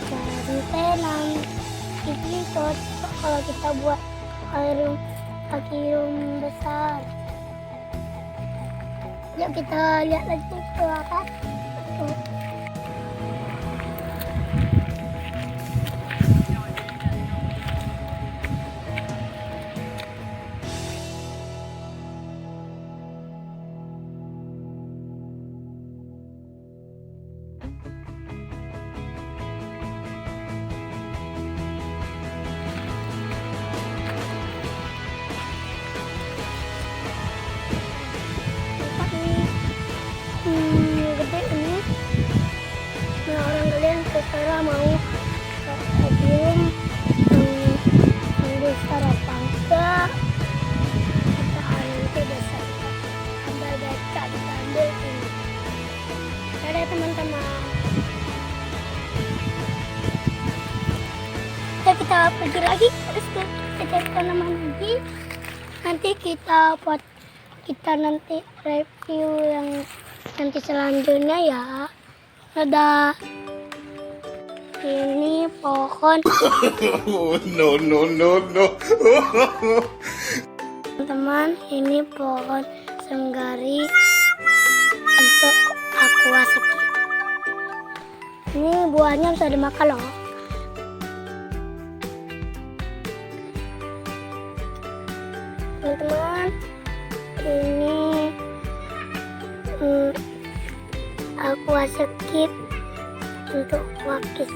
Cari tenang, ini cocok kalau kita buat akuarium besar. Yuk kita lihat lagi ke atas. Tuh. Gede ini. Nah, orang kalian terserah mau akuarium yang besar apa enggak. Kita nanti besar ambil beca, kita ambil ini. Dadah teman-teman. Kita pergi lagi, terus kita ke tanaman lagi. Nanti kita buat nanti review yang nanti selanjutnya ya. Dadah. Ini pohon. No. Teman-teman, ini pohon senggari untuk aqua skip. Ini buahnya bisa dimakan loh. Teman-teman, ini aqua skip untuk wakis